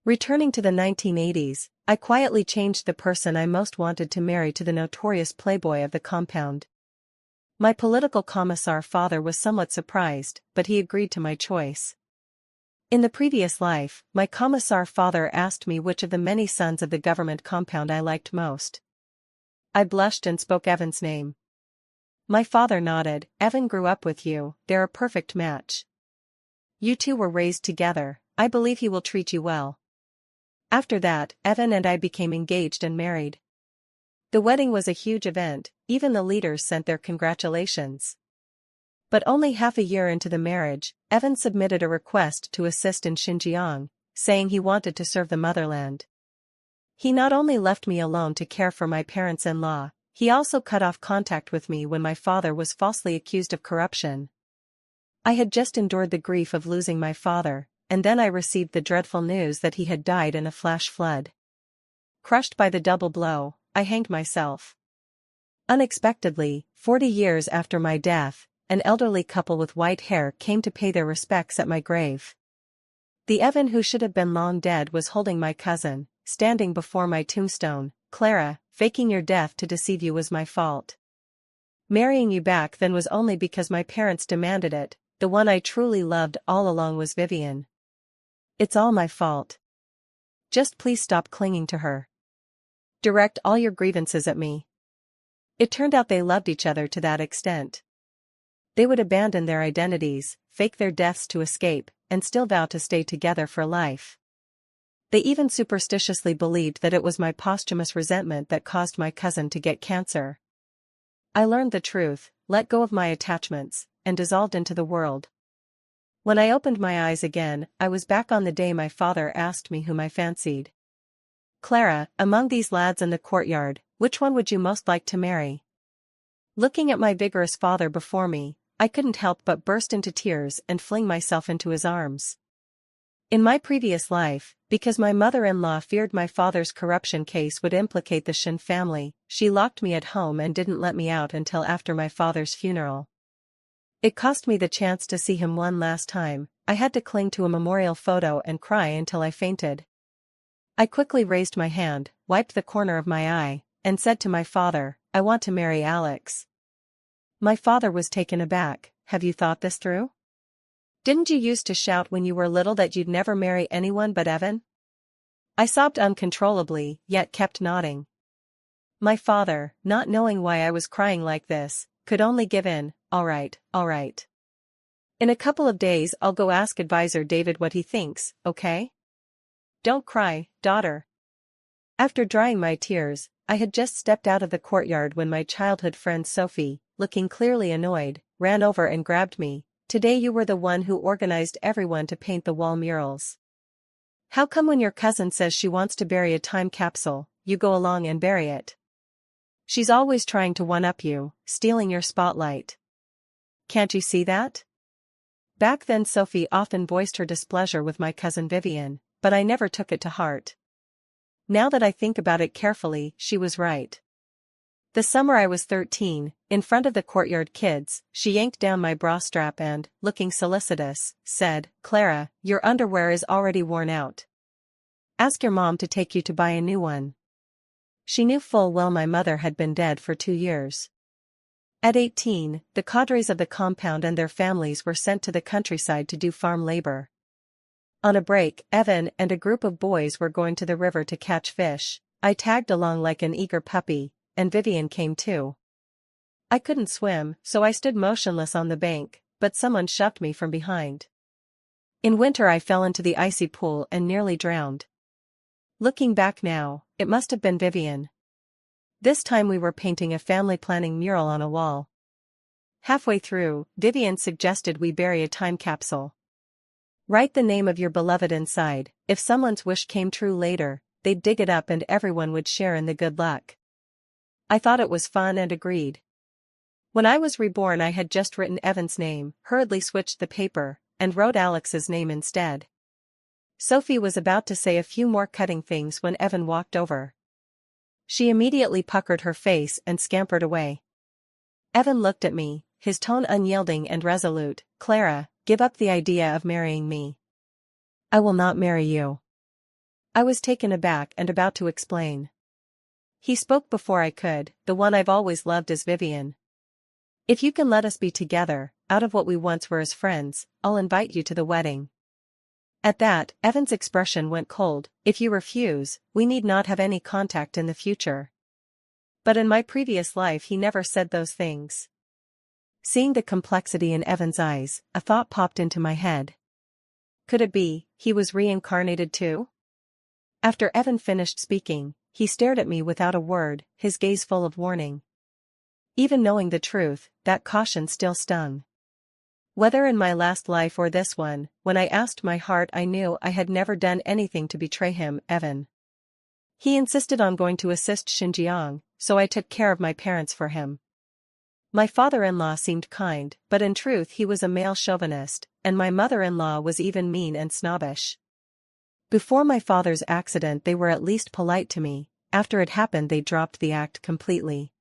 Returning to the 1980s, I quietly changed the person I most wanted to marry to the notorious playboy of the compound. My political commissar father was somewhat surprised, but he agreed to my choice. In the previous life, my commissar father asked me which of the many sons of the government compound I liked most. I blushed and spoke Evan's name. My father nodded. Evan grew up with you, they're a perfect match. You two were raised together, I believe he will treat you well. After that, Evan and I became engaged and married. The wedding was a huge event, even the leaders sent their congratulations. But only half a year into the marriage, Evan submitted a request to assist in Xinjiang, saying he wanted to serve the motherland. He not only left me alone to care for my parents-in-law, he also cut off contact with me when my father was falsely accused of corruption. I had just endured the grief of losing my father, and then I received the dreadful news that he had died in a flash flood. Crushed by the double blow, I hanged myself. Unexpectedly, 40 years after my death, an elderly couple with white hair came to pay their respects at my grave. The Evan who should have been long dead was holding my cousin, standing before my tombstone. Clara, faking your death to deceive you was my fault. Marrying you back then was only because my parents demanded it. The one I truly loved all along was Vivian. It's all my fault. Just please stop clinging to her. Direct all your grievances at me. It turned out they loved each other to that extent. They would abandon their identities, fake their deaths to escape, and still vow to stay together for life. They even superstitiously believed that it was my posthumous resentment that caused my cousin to get cancer. I learned the truth, let go of my attachments, and dissolved into the world. When I opened my eyes again, I was back on the day my father asked me whom I fancied. Clara, among these lads in the courtyard, which one would you most like to marry? Looking at my vigorous father before me, I couldn't help but burst into tears and fling myself into his arms. In my previous life, because my mother-in-law feared my father's corruption case would implicate the Shin family, she locked me at home and didn't let me out until after my father's funeral. It cost me the chance to see him one last time. I had to cling to a memorial photo and cry until I fainted. I quickly raised my hand, wiped the corner of my eye, and said to my father, I want to marry Alex. My father was taken aback. Have you thought this through? Didn't you used to shout when you were little that you'd never marry anyone but Evan? I sobbed uncontrollably, yet kept nodding. My father, not knowing why I was crying like this, could only give in. All right. In a couple of days I'll go ask advisor David what he thinks, okay? Don't cry, daughter. After drying my tears, I had just stepped out of the courtyard when my childhood friend Sophie, looking clearly annoyed, ran over and grabbed me. Today you were the one who organized everyone to paint the wall murals. How come when your cousin says she wants to bury a time capsule, you go along and bury it? She's always trying to one-up you, stealing your spotlight. Can't you see that? Back then Sophie often voiced her displeasure with my cousin Vivian, but I never took it to heart. Now that I think about it carefully, she was right. The summer I was 13, in front of the courtyard kids, she yanked down my bra strap and, looking solicitous, said, Clara, your underwear is already worn out. Ask your mom to take you to buy a new one. She knew full well my mother had been dead for 2 years. At 18, the cadres of the compound and their families were sent to the countryside to do farm labor. On a break, Evan and a group of boys were going to the river to catch fish. I tagged along like an eager puppy, and Vivian came too. I couldn't swim, so I stood motionless on the bank, but someone shoved me from behind. In winter I fell into the icy pool and nearly drowned. Looking back now, it must have been Vivian. This time we were painting a family planning mural on a wall. Halfway through, Vivian suggested we bury a time capsule. Write the name of your beloved inside. If someone's wish came true later, they'd dig it up and everyone would share in the good luck. I thought it was fun and agreed. When I was reborn I had just written Evan's name, hurriedly switched the paper, and wrote Alex's name instead. Sophie was about to say a few more cutting things when Evan walked over. She immediately puckered her face and scampered away. Evan looked at me, his tone unyielding and resolute. Clara, give up the idea of marrying me. I will not marry you. I was taken aback and about to explain. He spoke before I could. The one I've always loved is Vivian. If you can let us be together, out of what we once were as friends, I'll invite you to the wedding. At that, Evan's expression went cold. If you refuse, we need not have any contact in the future. But in my previous life he never said those things. Seeing the complexity in Evan's eyes, a thought popped into my head. Could it be, he was reincarnated too? After Evan finished speaking, he stared at me without a word, his gaze full of warning. Even knowing the truth, that caution still stung. Whether in my last life or this one, when I asked my heart, I knew I had never done anything to betray him, Evan. He insisted on going to assist Xinjiang, so I took care of my parents for him. My father-in-law seemed kind, but in truth he was a male chauvinist, and my mother-in-law was even mean and snobbish. Before my father's accident they were at least polite to me, after it happened they dropped the act completely.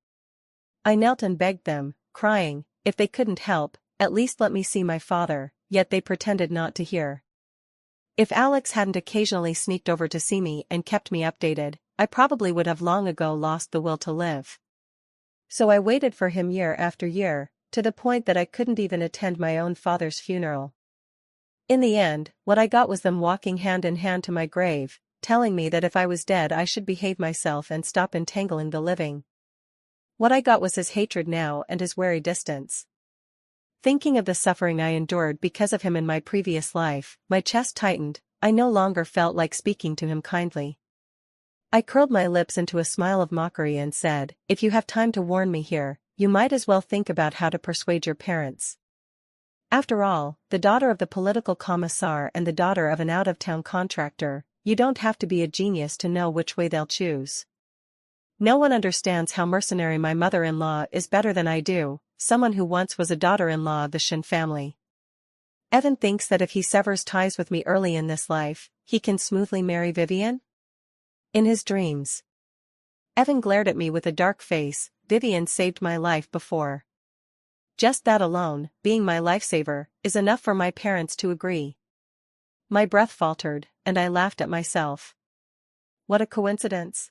I knelt and begged them, crying, if they couldn't help, at least let me see my father, yet they pretended not to hear. If Alex hadn't occasionally sneaked over to see me and kept me updated, I probably would have long ago lost the will to live. So I waited for him year after year, to the point that I couldn't even attend my own father's funeral. In the end, what I got was them walking hand in hand to my grave, telling me that if I was dead I should behave myself and stop entangling the living. What I got was his hatred now and his wary distance. Thinking of the suffering I endured because of him in my previous life, my chest tightened. I no longer felt like speaking to him kindly. I curled my lips into a smile of mockery and said, if you have time to warn me here, you might as well think about how to persuade your parents. After all, the daughter of the political commissar and the daughter of an out-of-town contractor, you don't have to be a genius to know which way they'll choose. No one understands how mercenary my mother-in-law is better than I do, someone who once was a daughter-in-law of the Shin family. Evan thinks that if he severs ties with me early in this life, he can smoothly marry Vivian? In his dreams. Evan glared at me with a dark face. Vivian saved my life before. Just that alone, being my lifesaver, is enough for my parents to agree. My breath faltered, and I laughed at myself. What a coincidence.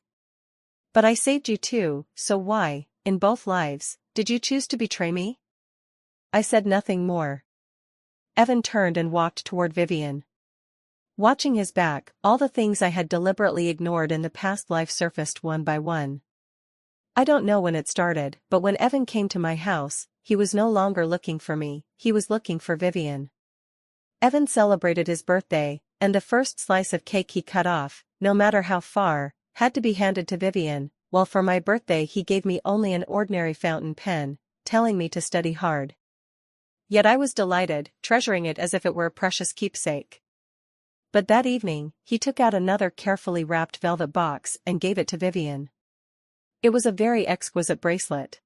But I saved you too, so why, in both lives, did you choose to betray me? I said nothing more. Evan turned and walked toward Vivian. Watching his back, all the things I had deliberately ignored in the past life surfaced one by one. I don't know when it started, but when Evan came to my house, he was no longer looking for me, he was looking for Vivian. Evan celebrated his birthday, and the first slice of cake he cut off, no matter how far, had to be handed to Vivian, while for my birthday he gave me only an ordinary fountain pen, telling me to study hard. Yet I was delighted, treasuring it as if it were a precious keepsake. But that evening, he took out another carefully wrapped velvet box and gave it to Vivian. It was a very exquisite bracelet.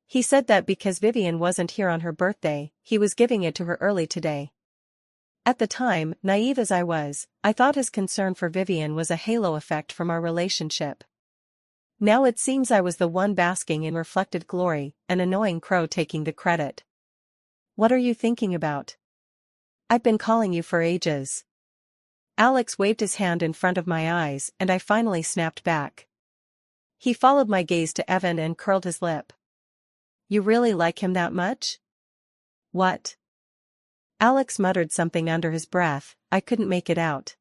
He said that because Vivian wasn't here on her birthday, he was giving it to her early today. At the time, naive as I was, I thought his concern for Vivian was a halo effect from our relationship. Now it seems I was the one basking in reflected glory, an annoying crow taking the credit. What are you thinking about? I've been calling you for ages. Alex waved his hand in front of my eyes and I finally snapped back. He followed my gaze to Evan and curled his lip. You really like him that much? What? Alex muttered something under his breath, I couldn't make it out.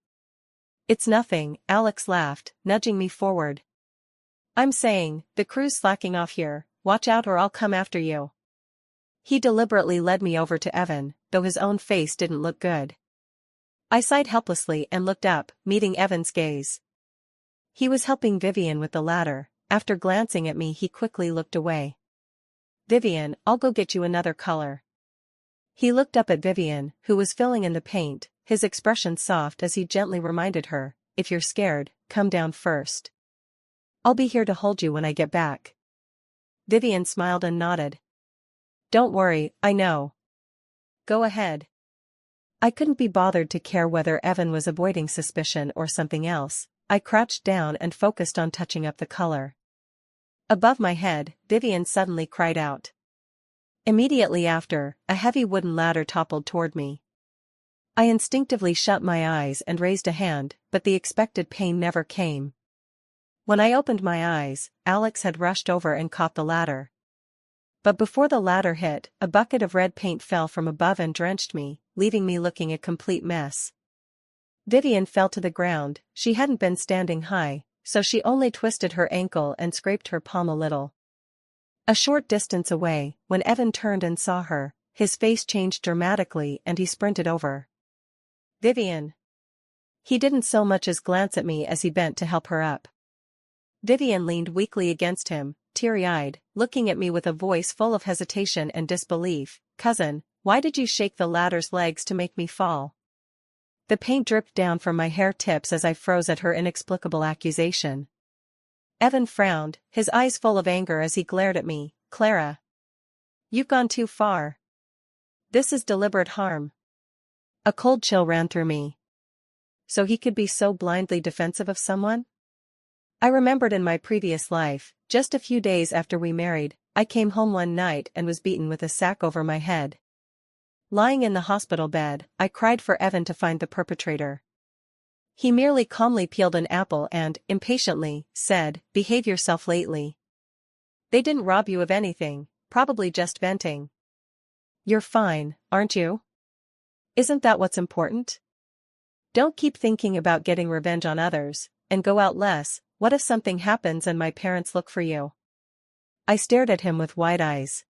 It's nothing, Alex laughed, nudging me forward. I'm saying, the crew's slacking off here, watch out or I'll come after you. He deliberately led me over to Evan, though his own face didn't look good. I sighed helplessly and looked up, meeting Evan's gaze. He was helping Vivian with the ladder. After glancing at me he quickly looked away. Vivian, I'll go get you another color. He looked up at Vivian, who was filling in the paint, his expression soft as he gently reminded her, if you're scared, come down first. I'll be here to hold you when I get back. Vivian smiled and nodded. Don't worry, I know. Go ahead. I couldn't be bothered to care whether Evan was avoiding suspicion or something else. I crouched down and focused on touching up the color. Above my head, Vivian suddenly cried out. Immediately after, a heavy wooden ladder toppled toward me. I instinctively shut my eyes and raised a hand, but the expected pain never came. When I opened my eyes, Alex had rushed over and caught the ladder. But before the ladder hit, a bucket of red paint fell from above and drenched me, leaving me looking a complete mess. Vivian fell to the ground. She hadn't been standing high, so she only twisted her ankle and scraped her palm a little. A short distance away, when Evan turned and saw her, his face changed dramatically and he sprinted over. "Vivian." He didn't so much as glance at me as he bent to help her up. Vivian leaned weakly against him, teary-eyed, looking at me with a voice full of hesitation and disbelief. "Cousin, why did you shake the ladder's legs to make me fall?" The paint dripped down from my hair tips as I froze at her inexplicable accusation. Evan frowned, his eyes full of anger as he glared at me. "Clara. You've gone too far. This is deliberate harm." A cold chill ran through me. So he could be so blindly defensive of someone? I remembered in my previous life, just a few days after we married, I came home one night and was beaten with a sack over my head. Lying in the hospital bed, I cried for Evan to find the perpetrator. He merely calmly peeled an apple and, impatiently, said, "Behave yourself lately. They didn't rob you of anything, probably just venting. You're fine, aren't you? Isn't that what's important? Don't keep thinking about getting revenge on others, and go out less. What if something happens and my parents look for you?" I stared at him with wide eyes.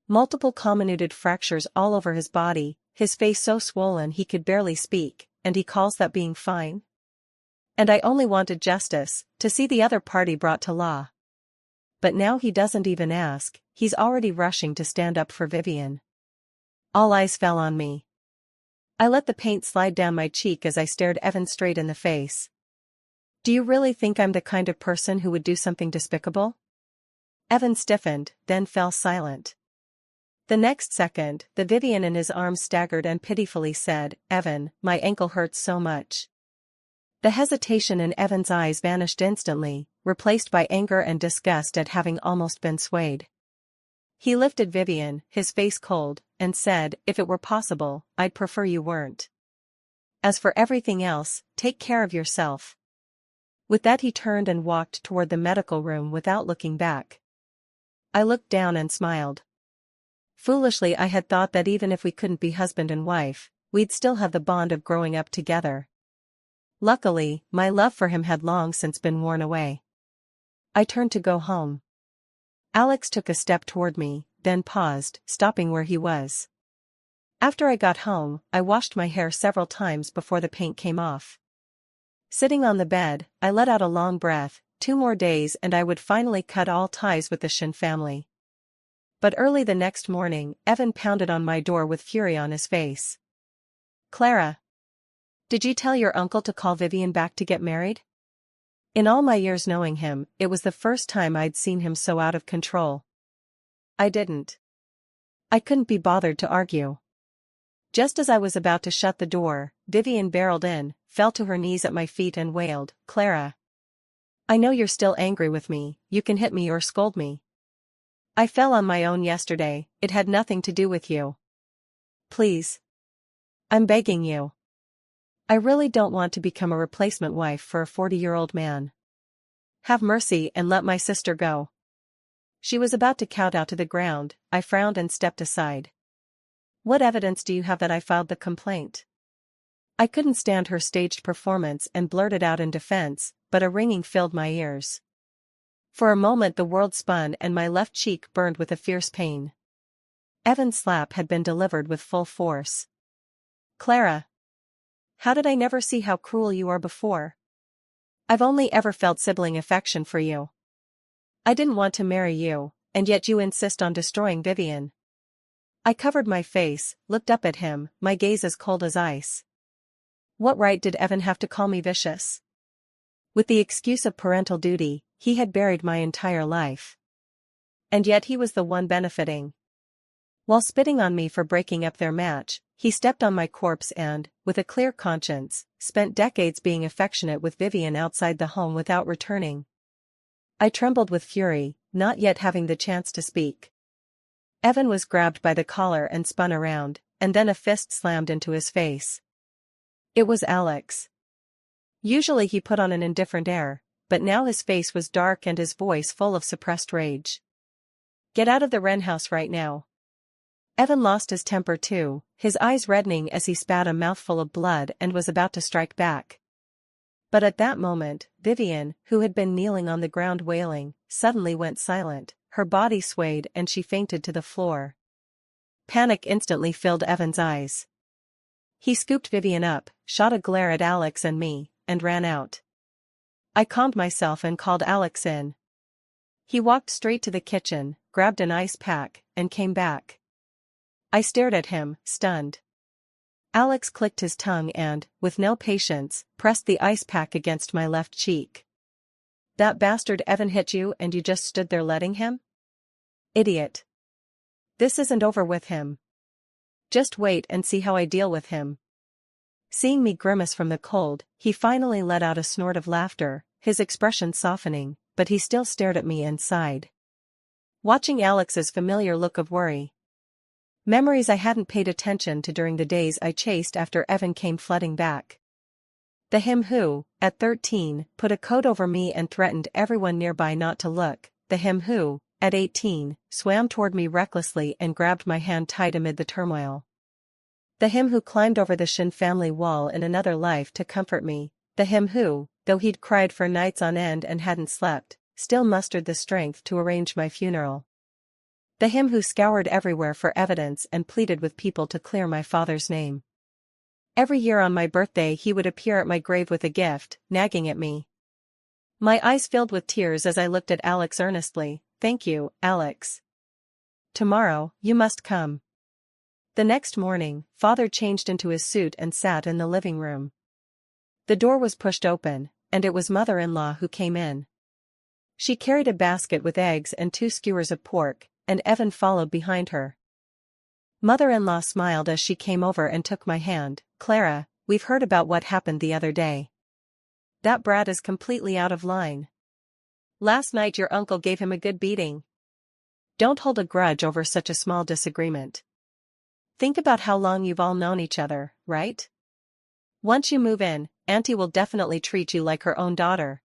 Multiple comminuted fractures all over his body, his face so swollen he could barely speak, and he calls that being fine? And I only wanted justice, to see the other party brought to law. But now he doesn't even ask, he's already rushing to stand up for Vivian. All eyes fell on me. I let the paint slide down my cheek as I stared Evan straight in the face. "Do you really think I'm the kind of person who would do something despicable?" Evan stiffened, then fell silent. The next second, the Vivian in his arms staggered and pitifully said, "Evan, my ankle hurts so much." The hesitation in Evan's eyes vanished instantly, replaced by anger and disgust at having almost been swayed. He lifted Vivian, his face cold, and said, "If it were possible, I'd prefer you weren't. As for everything else, take care of yourself." With that he turned and walked toward the medical room without looking back. I looked down and smiled. Foolishly I had thought that even if we couldn't be husband and wife, we'd still have the bond of growing up together. Luckily, my love for him had long since been worn away. I turned to go home. Alex took a step toward me, then paused, stopping where he was. After I got home, I washed my hair several times before the paint came off. Sitting on the bed, I let out a long breath. 2 more days and I would finally cut all ties with the Shin family. But early the next morning, Evan pounded on my door with fury on his face. "Clara. Did you tell your uncle to call Vivian back to get married?" In all my years knowing him, it was the first time I'd seen him so out of control. I didn't. I couldn't be bothered to argue. Just as I was about to shut the door, Vivian barreled in, fell to her knees at my feet and wailed, "Clara. I know you're still angry with me, you can hit me or scold me. I fell on my own yesterday, it had nothing to do with you. Please. I'm begging you. I really don't want to become a replacement wife for a 40-year-old man. Have mercy and let my sister go." She was about to kowtow to the ground. I frowned and stepped aside. "What evidence do you have that I filed the complaint?" I couldn't stand her staged performance and blurted out in defense, but a ringing filled my ears. For a moment the world spun and my left cheek burned with a fierce pain. Evan's slap had been delivered with full force. "Clara. How did I never see how cruel you are before? I've only ever felt sibling affection for you. I didn't want to marry you, and yet you insist on destroying Vivian." I covered my face, looked up at him, my gaze as cold as ice. What right did Evan have to call me vicious? With the excuse of parental duty, he had buried my entire life. And yet he was the one benefiting. While spitting on me for breaking up their match, he stepped on my corpse and, with a clear conscience, spent decades being affectionate with Vivian outside the home without returning. I trembled with fury, not yet having the chance to speak. Evan was grabbed by the collar and spun around, and then a fist slammed into his face. It was Alex. Usually he put on an indifferent air, but now his face was dark and his voice full of suppressed rage. "Get out of the Wren house right now." Evan lost his temper too, his eyes reddening as he spat a mouthful of blood and was about to strike back. But at that moment, Vivian, who had been kneeling on the ground wailing, suddenly went silent, her body swayed and she fainted to the floor. Panic instantly filled Evan's eyes. He scooped Vivian up, shot a glare at Alex and me, and ran out. I calmed myself and called Alex in. He walked straight to the kitchen, grabbed an ice pack, and came back. I stared at him, stunned. Alex clicked his tongue and, with no patience, pressed the ice pack against my left cheek. "That bastard Evan hit you and you just stood there letting him? Idiot. This isn't over with him. Just wait and see how I deal with him." Seeing me grimace from the cold, he finally let out a snort of laughter, his expression softening, but he still stared at me and sighed. Watching Alex's familiar look of worry. Memories I hadn't paid attention to during the days I chased after Evan came flooding back. The him who, at 13, put a coat over me and threatened everyone nearby not to look, the him who, at 18, swam toward me recklessly and grabbed my hand tight amid the turmoil. The him who climbed over the Shin family wall in another life to comfort me, the him who, though he'd cried for nights on end and hadn't slept, still mustered the strength to arrange my funeral. The him who scoured everywhere for evidence and pleaded with people to clear my father's name. Every year on my birthday he would appear at my grave with a gift, nagging at me. My eyes filled with tears as I looked at Alex earnestly. "Thank you, Alex. Tomorrow, you must come." The next morning, Father changed into his suit and sat in the living room. The door was pushed open, and it was Mother-in-law who came in. She carried a basket with eggs and 2 skewers of pork, and Evan followed behind her. Mother-in-law smiled as she came over and took my hand. "Clara, we've heard about what happened the other day. That brat is completely out of line. Last night your uncle gave him a good beating. Don't hold a grudge over such a small disagreement. Think about how long you've all known each other, right? Once you move in, Auntie will definitely treat you like her own daughter."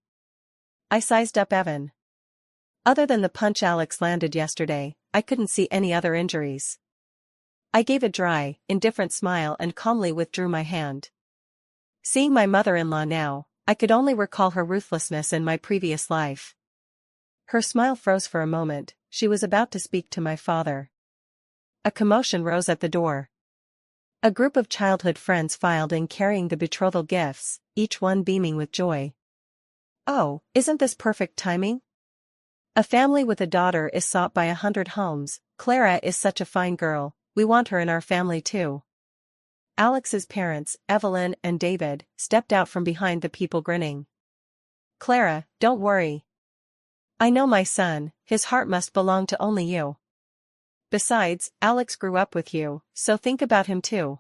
I sized up Evan. Other than the punch Alex landed yesterday, I couldn't see any other injuries. I gave a dry, indifferent smile and calmly withdrew my hand. Seeing my mother-in-law now, I could only recall her ruthlessness in my previous life. Her smile froze for a moment. She was about to speak to my father. A commotion rose at the door. A group of childhood friends filed in carrying the betrothal gifts, each one beaming with joy. "Oh, isn't this perfect timing? A family with a daughter is sought by 100 homes. Clara is such a fine girl, we want her in our family too." Alex's parents, Evelyn and David, stepped out from behind the people grinning. "Clara, don't worry. I know my son, his heart must belong to only you. Besides, Alex grew up with you, so think about him too."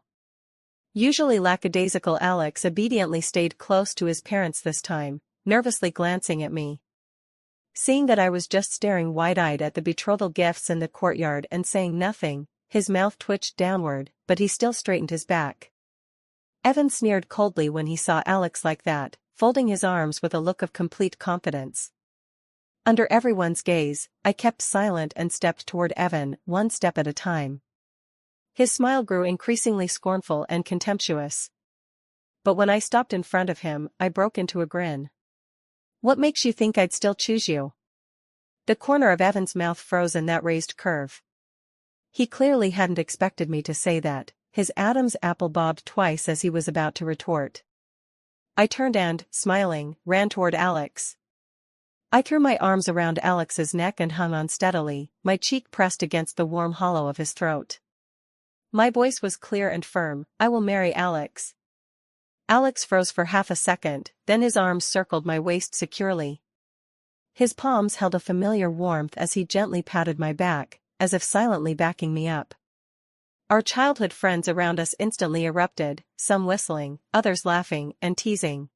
Usually lackadaisical Alex obediently stayed close to his parents this time, nervously glancing at me. Seeing that I was just staring wide-eyed at the betrothal gifts in the courtyard and saying nothing, his mouth twitched downward, but he still straightened his back. Evan sneered coldly when he saw Alex like that, folding his arms with a look of complete confidence. Under everyone's gaze, I kept silent and stepped toward Evan, one step at a time. His smile grew increasingly scornful and contemptuous. But when I stopped in front of him, I broke into a grin. "What makes you think I'd still choose you?" The corner of Evan's mouth froze in that raised curve. He clearly hadn't expected me to say that. His Adam's apple bobbed twice as he was about to retort. I turned and, smiling, ran toward Alex. I threw my arms around Alex's neck and hung on steadily, my cheek pressed against the warm hollow of his throat. My voice was clear and firm. "I will marry Alex." Alex froze for half a second, then his arms circled my waist securely. His palms held a familiar warmth as he gently patted my back, as if silently backing me up. Our childhood friends around us instantly erupted, some whistling, others laughing and teasing.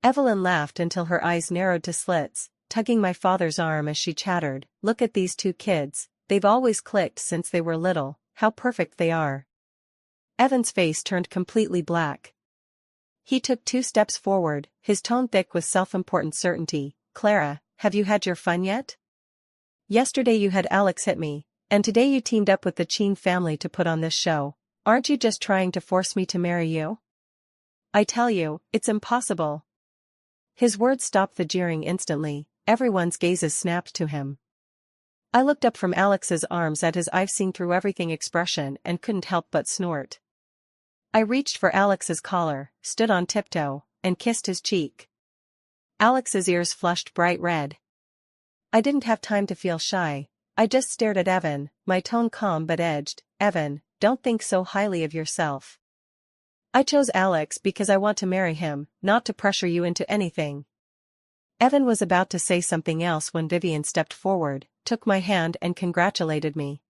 Evelyn laughed until her eyes narrowed to slits, tugging my father's arm as she chattered, "Look at these 2 kids, they've always clicked since they were little, how perfect they are." Evan's face turned completely black. He took 2 steps forward, his tone thick with self-important certainty. Clara, have you had your fun yet? Yesterday you had Alex hit me, and today you teamed up with the Cheen family to put on this show. Aren't you just trying to force me to marry you? I tell you, it's impossible. His words stopped the jeering instantly, everyone's gazes snapped to him. I looked up from Alex's arms at his I've seen through everything expression and couldn't help but snort. I reached for Alex's collar, stood on tiptoe, and kissed his cheek. Alex's ears flushed bright red. I didn't have time to feel shy. I just stared at Evan, my tone calm but edged. Evan, don't think so highly of yourself. I chose Alex because I want to marry him, not to pressure you into anything. Evan was about to say something else when Vivian stepped forward, took my hand and congratulated me.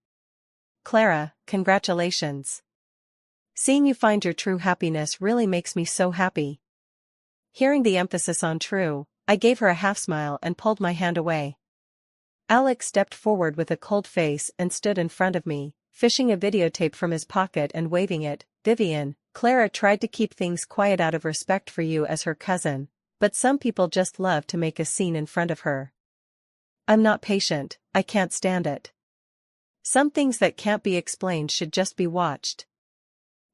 Clara, congratulations. Seeing you find your true happiness really makes me so happy. Hearing the emphasis on true, I gave her a half smile and pulled my hand away. Alex stepped forward with a cold face and stood in front of me, fishing a videotape from his pocket and waving it. Vivian, Clara tried to keep things quiet out of respect for you as her cousin, but some people just love to make a scene in front of her. I'm not patient, I can't stand it. Some things that can't be explained should just be watched.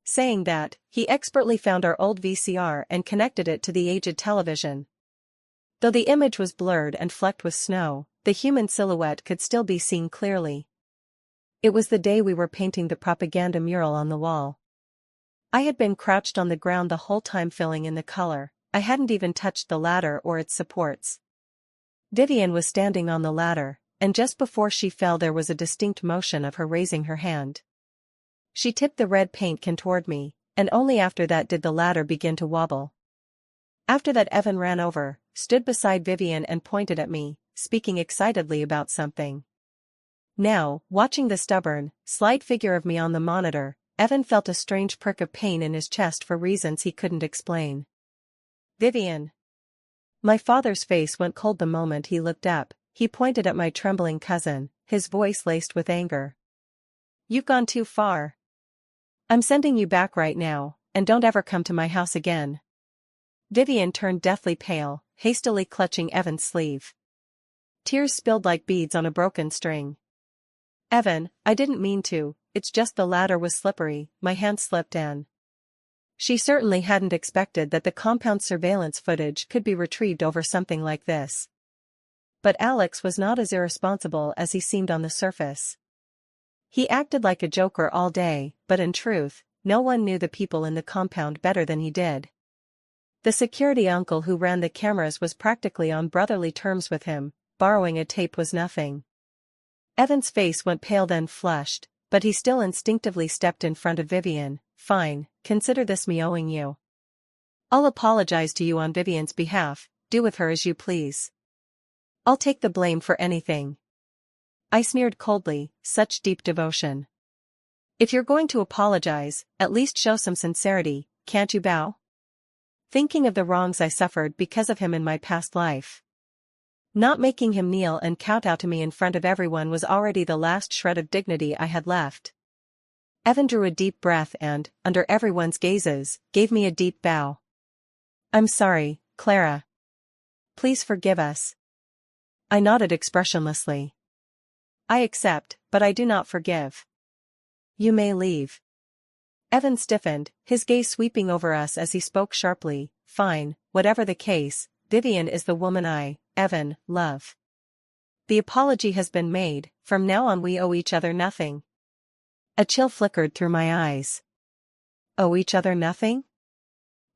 Saying that, he expertly found our old VCR and connected it to the aged television. Though the image was blurred and flecked with snow, the human silhouette could still be seen clearly. It was the day we were painting the propaganda mural on the wall. I had been crouched on the ground the whole time filling in the color. I hadn't even touched the ladder or its supports. Vivian was standing on the ladder, and just before she fell there was a distinct motion of her raising her hand. She tipped the red paint can toward me, and only after that did the ladder begin to wobble. After that Evan ran over, stood beside Vivian and pointed at me, speaking excitedly about something. Now, watching the stubborn, slight figure of me on the monitor, Evan felt a strange prick of pain in his chest for reasons he couldn't explain. Vivian. My father's face went cold the moment he looked up. He pointed at my trembling cousin, his voice laced with anger. You've gone too far. I'm sending you back right now, and don't ever come to my house again. Vivian turned deathly pale, hastily clutching Evan's sleeve. Tears spilled like beads on a broken string. Evan, I didn't mean to, it's just the ladder was slippery, my hand slipped and... She certainly hadn't expected that the compound surveillance footage could be retrieved over something like this. But Alex was not as irresponsible as he seemed on the surface. He acted like a joker all day, but in truth, no one knew the people in the compound better than he did. The security uncle who ran the cameras was practically on brotherly terms with him. Borrowing a tape was nothing. Evan's face went pale then flushed, but he still instinctively stepped in front of Vivian. Fine, consider this me owing you. I'll apologize to you on Vivian's behalf, do with her as you please. I'll take the blame for anything. I sneered coldly, such deep devotion. If you're going to apologize, at least show some sincerity, can't you bow? Thinking of the wrongs I suffered because of him in my past life. Not making him kneel and kowtow to me in front of everyone was already the last shred of dignity I had left. Evan drew a deep breath and, under everyone's gazes, gave me a deep bow. I'm sorry, Clara. Please forgive us. I nodded expressionlessly. I accept, but I do not forgive. You may leave. Evan stiffened, his gaze sweeping over us as he spoke sharply. Fine, whatever the case, Vivian is the woman I, Evan, love. The apology has been made, from now on we owe each other nothing. A chill flickered through my eyes. Owe each other nothing?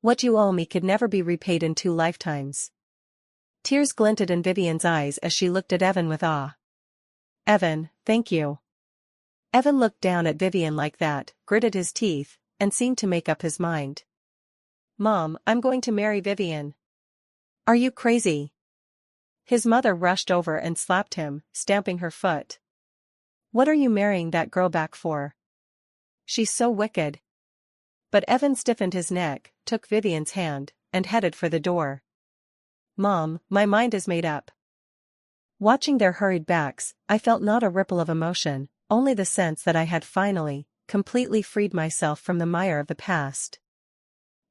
What you owe me could never be repaid in 2 lifetimes. Tears glinted in Vivian's eyes as she looked at Evan with awe. Evan, thank you. Evan looked down at Vivian like that, gritted his teeth, and seemed to make up his mind. Mom, I'm going to marry Vivian. Are you crazy? His mother rushed over and slapped him, stamping her foot. What are you marrying that girl back for? She's so wicked. But Evan stiffened his neck, took Vivian's hand, and headed for the door. Mom, my mind is made up. Watching their hurried backs, I felt not a ripple of emotion, only the sense that I had finally, completely freed myself from the mire of the past.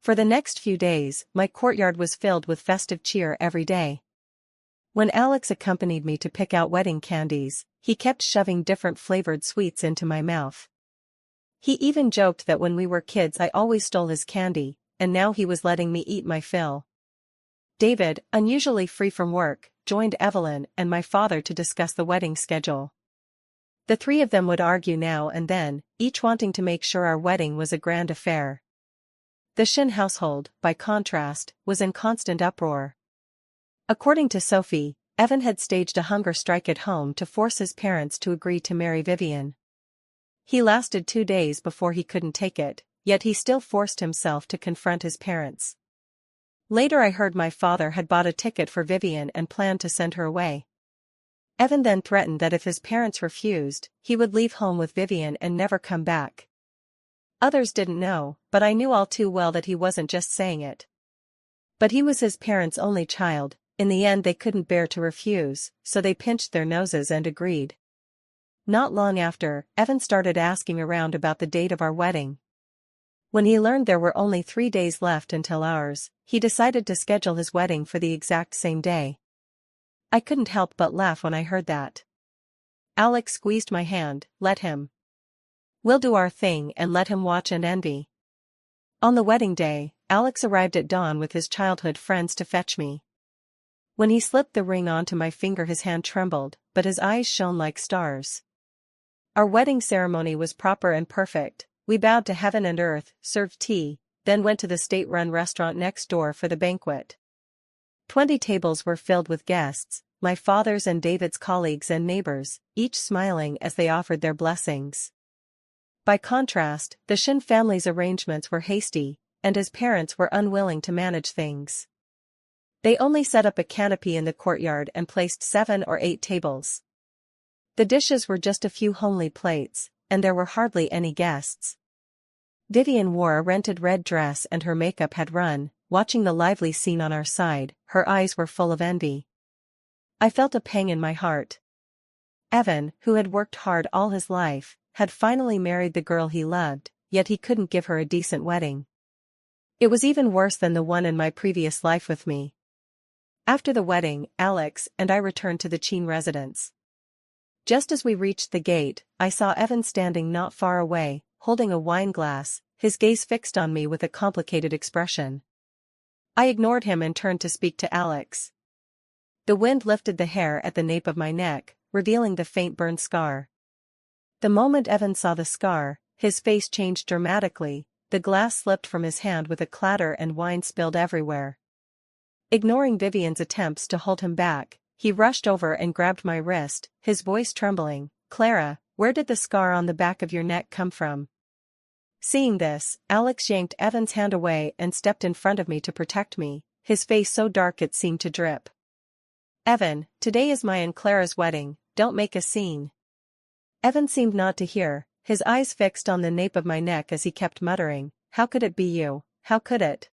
For the next few days, my courtyard was filled with festive cheer every day. When Alex accompanied me to pick out wedding candies, he kept shoving different flavored sweets into my mouth. He even joked that when we were kids I always stole his candy, and now he was letting me eat my fill. David, unusually free from work, joined Evelyn and my father to discuss the wedding schedule. The three of them would argue now and then, each wanting to make sure our wedding was a grand affair. The Shin household, by contrast, was in constant uproar. According to Sophie, Evan had staged a hunger strike at home to force his parents to agree to marry Vivian. He lasted 2 days before he couldn't take it, yet he still forced himself to confront his parents. Later I heard my father had bought a ticket for Vivian and planned to send her away. Evan then threatened that if his parents refused, he would leave home with Vivian and never come back. Others didn't know, but I knew all too well that he wasn't just saying it. But he was his parents' only child. In the end they couldn't bear to refuse, so they pinched their noses and agreed. Not long after, Evan started asking around about the date of our wedding. When he learned there were only 3 days left until ours, he decided to schedule his wedding for the exact same day. I couldn't help but laugh when I heard that. Alex squeezed my hand. Let him. We'll do our thing and let him watch and envy. On the wedding day, Alex arrived at dawn with his childhood friends to fetch me. When he slipped the ring onto my finger his hand trembled, but his eyes shone like stars. Our wedding ceremony was proper and perfect. We bowed to heaven and earth, served tea, then went to the state-run restaurant next door for the banquet. 20 tables were filled with guests, my father's and David's colleagues and neighbors, each smiling as they offered their blessings. By contrast, the Shin family's arrangements were hasty, and his parents were unwilling to manage things. They only set up a canopy in the courtyard and placed 7 or 8 tables. The dishes were just a few homely plates, and there were hardly any guests. Vivian wore a rented red dress and her makeup had run. Watching the lively scene on our side, her eyes were full of envy. I felt a pang in my heart. Evan, who had worked hard all his life, had finally married the girl he loved, yet he couldn't give her a decent wedding. It was even worse than the one in my previous life with me. After the wedding, Alex and I returned to the Chin residence. Just as we reached the gate, I saw Evan standing not far away, holding a wine glass, his gaze fixed on me with a complicated expression. I ignored him and turned to speak to Alex. The wind lifted the hair at the nape of my neck, revealing the faint burn scar. The moment Evan saw the scar, his face changed dramatically, the glass slipped from his hand with a clatter and wine spilled everywhere. Ignoring Vivian's attempts to hold him back, he rushed over and grabbed my wrist, his voice trembling. Clara, where did the scar on the back of your neck come from? Seeing this, Alex yanked Evan's hand away and stepped in front of me to protect me, his face so dark it seemed to drip. Evan, today is my and Clara's wedding, don't make a scene. Evan seemed not to hear, his eyes fixed on the nape of my neck as he kept muttering, how could it be you, how could it?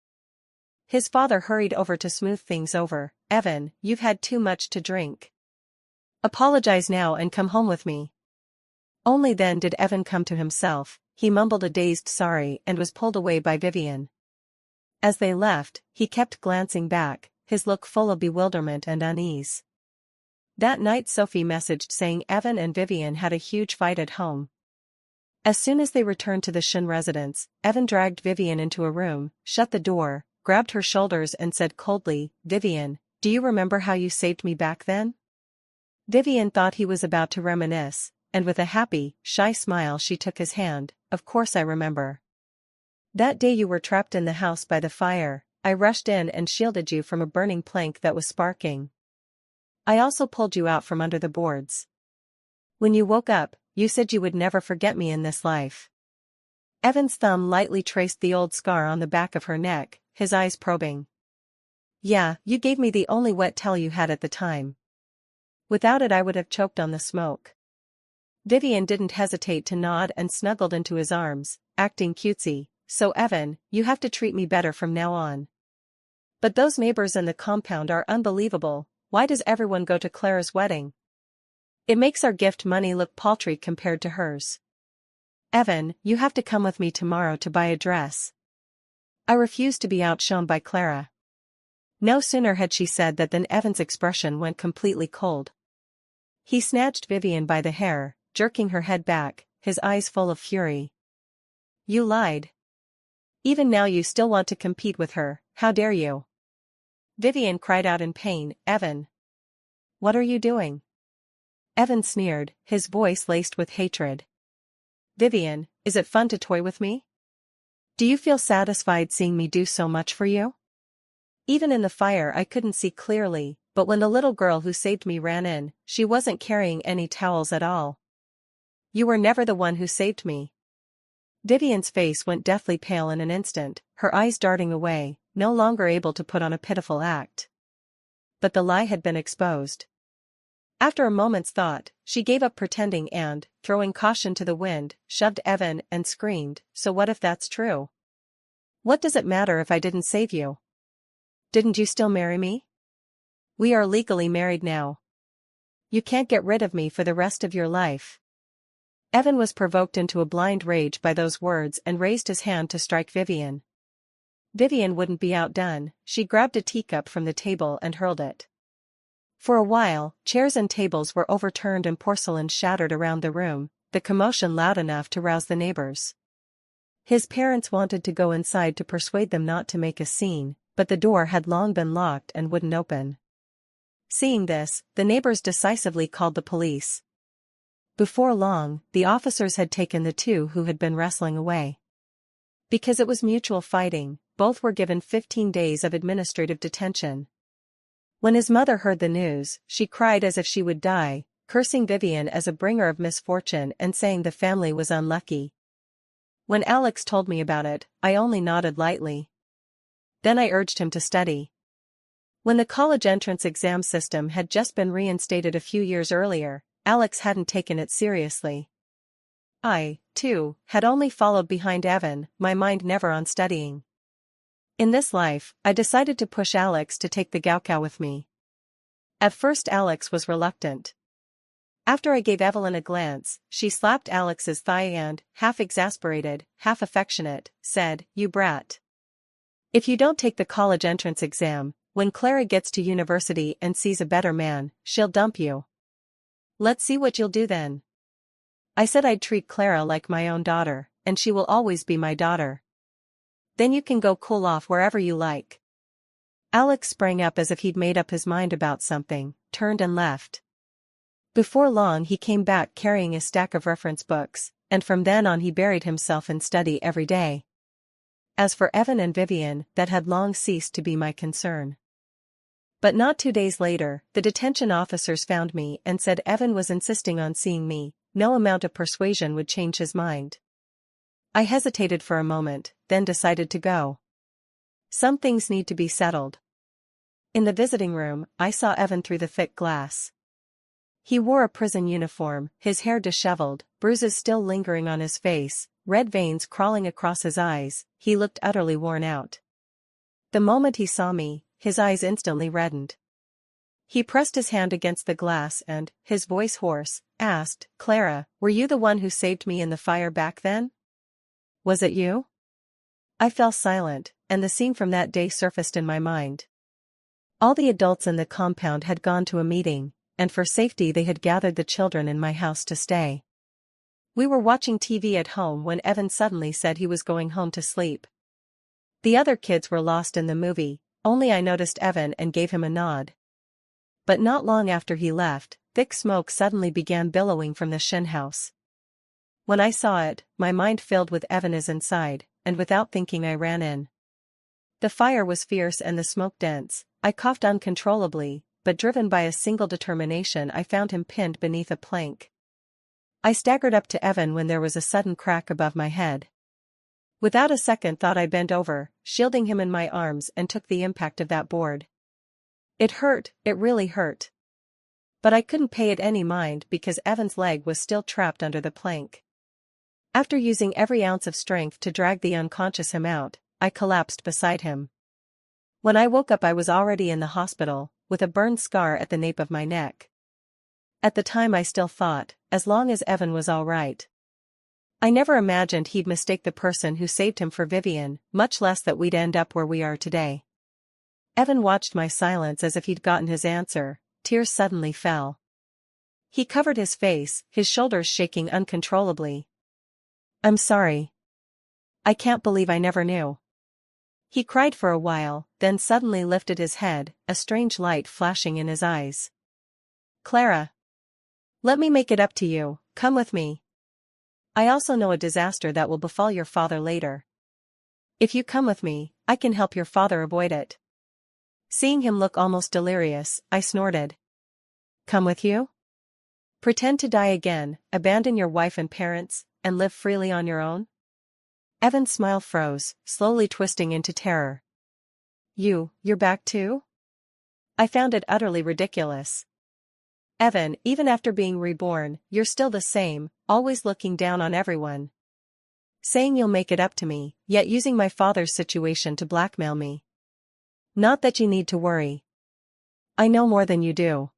His father hurried over to smooth things over. Evan, you've had too much to drink. Apologize now and come home with me. Only then did Evan come to himself. He mumbled a dazed sorry and was pulled away by Vivian. As they left, he kept glancing back, his look full of bewilderment and unease. That night Sophie messaged saying Evan and Vivian had a huge fight at home. As soon as they returned to the Shin residence, Evan dragged Vivian into a room, shut the door, grabbed her shoulders and said coldly, Vivian, do you remember how you saved me back then? Vivian thought he was about to reminisce, and with a happy, shy smile she took his hand. Of course I remember. That day you were trapped in the house by the fire, I rushed in and shielded you from a burning plank that was sparking. I also pulled you out from under the boards. When you woke up, you said you would never forget me in this life. Evan's thumb lightly traced the old scar on the back of her neck, his eyes probing. Yeah, you gave me the only wet towel you had at the time. Without it I would have choked on the smoke. Vivian didn't hesitate to nod and snuggled into his arms, acting cutesy. So Evan, you have to treat me better from now on. But those neighbors in the compound are unbelievable. Why does everyone go to Clara's wedding? It makes our gift money look paltry compared to hers. Evan, you have to come with me tomorrow to buy a dress. I refused to be outshone by Clara. No sooner had she said that than Evan's expression went completely cold. He snatched Vivian by the hair, jerking her head back, his eyes full of fury. You lied. Even now you still want to compete with her, how dare you? Vivian cried out in pain, Evan. What are you doing? Evan sneered, his voice laced with hatred. Vivian, is it fun to toy with me? Do you feel satisfied seeing me do so much for you? Even in the fire I couldn't see clearly, but when the little girl who saved me ran in, she wasn't carrying any towels at all. You were never the one who saved me. Vivian's face went deathly pale in an instant, her eyes darting away, no longer able to put on a pitiful act. But the lie had been exposed. After a moment's thought, she gave up pretending and, throwing caution to the wind, shoved Evan and screamed, so what if that's true? What does it matter if I didn't save you? Didn't you still marry me? We are legally married now. You can't get rid of me for the rest of your life. Evan was provoked into a blind rage by those words and raised his hand to strike Vivian. Vivian wouldn't be outdone, she grabbed a teacup from the table and hurled it. For a while, chairs and tables were overturned and porcelain shattered around the room, the commotion loud enough to rouse the neighbors. His parents wanted to go inside to persuade them not to make a scene, but the door had long been locked and wouldn't open. Seeing this, the neighbors decisively called the police. Before long, the officers had taken the two who had been wrestling away. Because it was mutual fighting, both were given 15 days of administrative detention. When his mother heard the news, she cried as if she would die, cursing Vivian as a bringer of misfortune and saying the family was unlucky. When Alex told me about it, I only nodded lightly. Then I urged him to study. When the college entrance exam system had just been reinstated a few years earlier, Alex hadn't taken it seriously. I, too, had only followed behind Evan, my mind never on studying. In this life, I decided to push Alex to take the Gaokao with me. At first Alex was reluctant. After I gave Evelyn a glance, she slapped Alex's thigh and, half exasperated, half affectionate, said, You brat. If you don't take the college entrance exam, when Clara gets to university and sees a better man, she'll dump you. Let's see what you'll do then. I said I'd treat Clara like my own daughter, and she will always be my daughter. Then you can go cool off wherever you like. Alex sprang up as if he'd made up his mind about something, turned and left. Before long he came back carrying a stack of reference books, and from then on he buried himself in study every day. As for Evan and Vivian, that had long ceased to be my concern. But not 2 days later, the detention officers found me and said Evan was insisting on seeing me, no amount of persuasion would change his mind. I hesitated for a moment, then decided to go. Some things need to be settled. In the visiting room, I saw Evan through the thick glass. He wore a prison uniform, his hair disheveled, bruises still lingering on his face, red veins crawling across his eyes, he looked utterly worn out. The moment he saw me, his eyes instantly reddened. He pressed his hand against the glass and, his voice hoarse, asked, Clara, were you the one who saved me in the fire back then? Was it you? I fell silent, and the scene from that day surfaced in my mind. All the adults in the compound had gone to a meeting, and for safety they had gathered the children in my house to stay. We were watching TV at home when Evan suddenly said he was going home to sleep. The other kids were lost in the movie, only I noticed Evan and gave him a nod. But not long after he left, thick smoke suddenly began billowing from the shin house. When I saw it, my mind filled with Evan is inside, and without thinking I ran in. The fire was fierce and the smoke dense, I coughed uncontrollably, but driven by a single determination I found him pinned beneath a plank. I staggered up to Evan when there was a sudden crack above my head. Without a second thought I bent over, shielding him in my arms and took the impact of that board. It hurt, it really hurt. But I couldn't pay it any mind because Evan's leg was still trapped under the plank. After using every ounce of strength to drag the unconscious him out, I collapsed beside him. When I woke up I was already in the hospital, with a burned scar at the nape of my neck. At the time I still thought, as long as Evan was all right. I never imagined he'd mistake the person who saved him for Vivian, much less that we'd end up where we are today. Evan watched my silence as if he'd gotten his answer. Tears suddenly fell. He covered his face, his shoulders shaking uncontrollably. I'm sorry. I can't believe I never knew. He cried for a while, then suddenly lifted his head, a strange light flashing in his eyes. Clara. Let me make it up to you, come with me. I also know a disaster that will befall your father later. If you come with me, I can help your father avoid it. Seeing him look almost delirious, I snorted. Come with you? Pretend to die again, abandon your wife and parents, and live freely on your own? Evan's smile froze, slowly twisting into terror. You're back too? I found it utterly ridiculous. Evan, even after being reborn, you're still the same, always looking down on everyone. Saying you'll make it up to me, yet using my father's situation to blackmail me. Not that you need to worry. I know more than you do.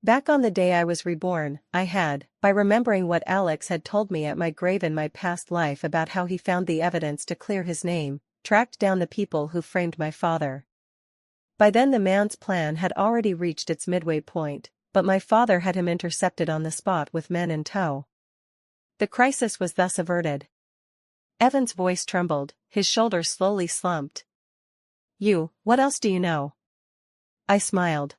Back on the day I was reborn, I had, by remembering what Alex had told me at my grave in my past life about how he found the evidence to clear his name, tracked down the people who framed my father. By then the man's plan had already reached its midway point, but my father had him intercepted on the spot with men in tow. The crisis was thus averted. Evan's voice trembled, his shoulders slowly slumped. What else do you know? I smiled.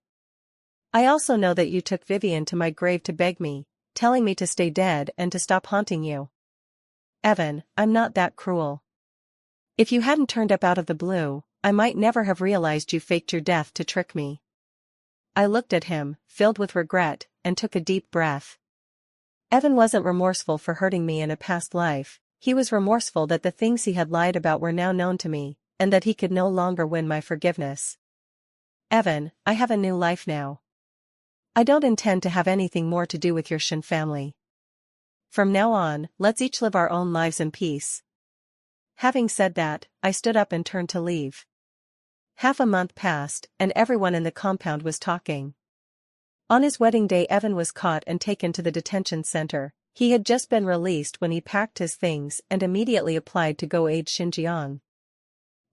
I also know that you took Vivian to my grave to beg me, telling me to stay dead and to stop haunting you. Evan, I'm not that cruel. If you hadn't turned up out of the blue, I might never have realized you faked your death to trick me. I looked at him, filled with regret, and took a deep breath. Evan wasn't remorseful for hurting me in a past life, he was remorseful that the things he had lied about were now known to me, and that he could no longer win my forgiveness. Evan, I have a new life now. I don't intend to have anything more to do with your Shin family. From now on, let's each live our own lives in peace. Having said that, I stood up and turned to leave. Half a month passed, and everyone in the compound was talking. On his wedding day Evan was caught and taken to the detention center. He had just been released when he packed his things and immediately applied to go aid Xinjiang.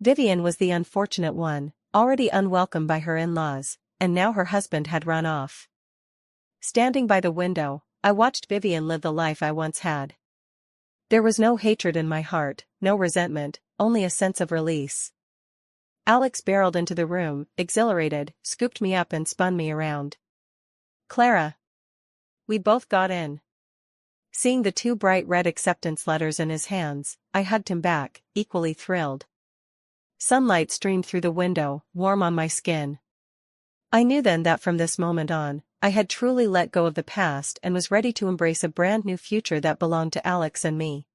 Vivian was the unfortunate one, already unwelcome by her in-laws, and now her husband had run off. Standing by the window, I watched Vivian live the life I once had. There was no hatred in my heart, no resentment, only a sense of release. Alex barreled into the room, exhilarated, scooped me up and spun me around. Clara. We both got in. Seeing the two bright red acceptance letters in his hands, I hugged him back, equally thrilled. Sunlight streamed through the window, warm on my skin. I knew then that from this moment on, I had truly let go of the past and was ready to embrace a brand new future that belonged to Alex and me.